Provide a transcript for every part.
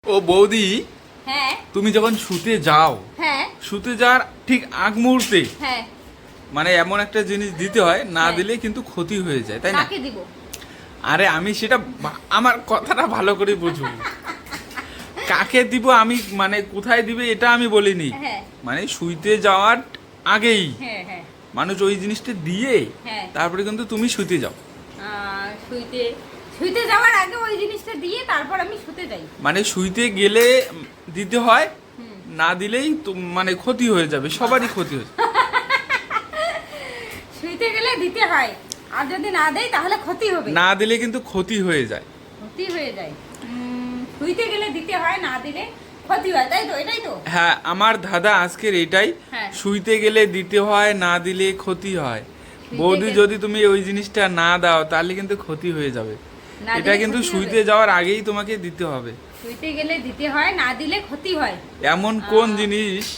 ও বৌদি, হ্যাঁ তুমি যখন শুতে যাও, হ্যাঁ শুতে যাওয়ার ঠিক আগ মুহূর্তে হ্যাঁ মানে এমন একটা জিনিস দিতে হয়, না হ্যাঁ। দিলে কিন্তু ক্ষতি হয়ে যায়, তাই না? কাকে দিব? আরে আমি সেটা আমার কথাটা ভালো করে বুঝো। কাকে দিব আমি মানে কোথায় দিবে এটা আমি বলিনি, হ্যাঁ মানে শুইতে যাওয়ার আগেই হ্যাঁ হ্যাঁ মানুষ ওই জিনিসটা দিয়ে হ্যাঁ। তারপরে কিন্তু তুমি শুতে যাও। শুইতে শুইতে যাওয়ার আগে ওই জিনিসটা দিয়ে তারপর আমি শুতে যাই। মানে শুইতে গেলে দিতে হয়, হুম। না দিলেই তো মানে ক্ষতি হয়ে যাবে, সবারই ক্ষতি হয়ে যাবে। শুইতে গেলে দিতে হয়, আর যদি না দেই তাহলে ক্ষতি হবে। না দিলে কিন্তু ক্ষতি হয়ে যায়। ক্ষতি হয়ে যায়। শুইতে গেলে দিতে হয়, না দিলে ক্ষতি হয়, তাই তো? এটাই তো। হ্যাঁ, আমার দাদা আজকের এটাই, হ্যাঁ। শুইতে গেলে দিতে হয়, না দিলে ক্ষতি হয়। শুইতে বৌদি গেলে- যদি তুমি ওই জিনিসটা না দাও তাহলে কিন্তু ক্ষতি হয়ে যাবে। না এটা দিলে কিন্তু ক্ষতি শুইতে হবে। যাওয়ার আগেই তোমাকে দিতে হবে। শুইতে গেলে দিতে হয়, না দিলে ক্ষতি হয়। এমন কোন জিনিস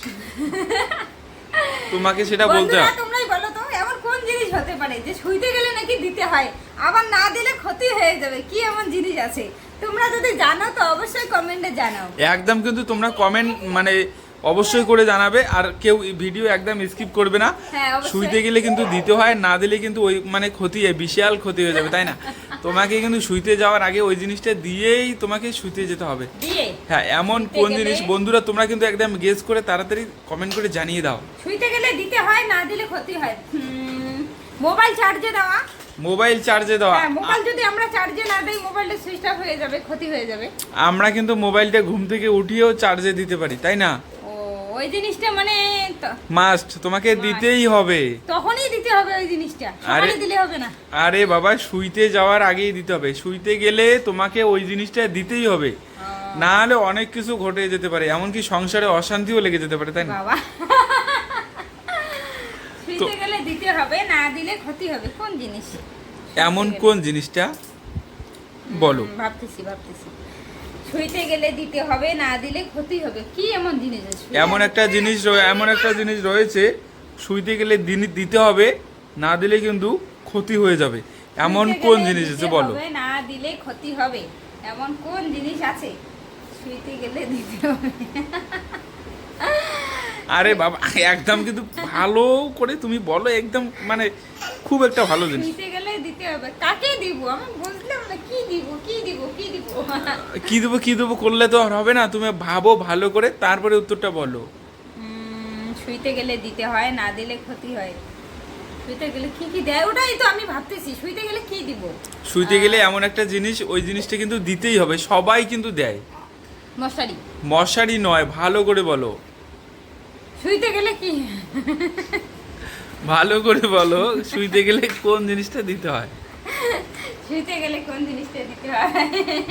তোমাকে সেটা বলতে বন্ধুরা, হবে। তোমরাই বলো তো এমন কোন জিনিস হতে পারে যে শুইতে গেলে নাকি দিতে হয়, আবার না দিলে ক্ষতি হয়ে যাবে? কি এমন জিনিস আছে? তোমরা যদি জানো তো অবশ্যই কমেন্টে জানাও। একদম কিন্তু তোমরা কমেন্ট মানে অবশ্যই করে জানাবে, আর কেউ ভিডিও একদম স্কিপ করবে না। হ্যাঁ, অবশ্যই। শুইতে গেলে কিন্তু দিতে হয়, না দিলে কিন্তু ওই মানে ক্ষতি, বিশাল ক্ষতি হয়ে যাবে, তাই না? তোমাকে কিন্তু শুইতে যাওয়ার আগে ওই জিনিসটা দিয়েই তোমাকে শুইতে যেতে হবে। দিয়ে হ্যাঁ, এমন শুইতে কোন গেলে- জিনিস বন্ধুরা তোমরা কিন্তু একদম গেস করে তাড়াতাড়ি কমেন্ট করে জানিয়ে দাও। শুইতে গেলে দিতে হয়, না দিলে ক্ষতি হয়। মোবাইল চার্জে দেওয়া। মোবাইল চার্জে দেওয়া। হ্যাঁ, মোবাইল যদি আমরা চার্জে না দেই মোবাইলটা সুইচ অফ হয়ে যাবে, ক্ষতি হয়ে যাবে। আমরা কিন্তু মোবাইলটা ঘুম থেকে উঠিয়েও চার্জে দিতে পারি, তাই না? ও, ওই জিনিসটা মানে মাস্ট, তোমাকে Must. দিতেই হবে। তখনই দিতে হবে ওই জিনিসটা, আরে- সকালে দিলে হবে না। আরে বাবা, শুইতে যাওয়ার আগেই দিতে হবে। শুইতে গেলে তোমাকে ওই জিনিসটা দিতেই হবে, না হলে অনেক কিছু ঘটে যেতে পারে, এমনকি সংসারে অশান্তিও লেগে যেতে পারে, তাই না? বাবা, শুইতে গেলে দিতে হবে, না দিলে ক্ষতি হবে। কোন জিনিস? এমন কোন জিনিসটা বলো। ভাবতেছি। শুইতে গেলে দিতে হবে, না দিলে ক্ষতি হবে। কি এমন জিনিস আছে? এমন একটা জিনিস রয়েছে, শুইতে গেলে দিতে হবে, না দিলে কিন্তু ক্ষতি হয়ে যাবে। এমন শুইতে কোন গেলে জিনিস দিতে আছে বলো। হবে, না দিলে ক্ষতি হবে। এমন কোন জিনিস আছে? শুইতে গেলে দিতে হবে। আরে বাবা, একদম কিন্তু ভালো করে তুমি বলো, একদম মানে খুব একটা ভালো জিনিস। শুইতে গেলে দিতে হবে। কাকে দিব? আমি বুঝলাম না। কি দিব? কি দেবো করলে তো আর হবে না, তুমি ভাবো ভালো করে, তারপরে উত্তরটা বলো। শুইতে গেলে দিতে হয়, না দিলে ক্ষতি হয়। শুইতে গেলে কি দেয়? ওটাই তো আমি ভাবতেছি। শুইতে গেলে কি দিব? শুইতে গেলে এমন একটা জিনিস, ওই জিনিসটা কিন্তু দিতেই হবে, সবাই কিন্তু দেয়। মশারি। মশারি নয়, ভালো করে বলো, শুইতে গেলে কি? ভালো করে বলো, শুইতে গেলে কোন জিনিসটা দিতে হয়। শুইতে গেলে কোন জিনিসটা দিতে হয়?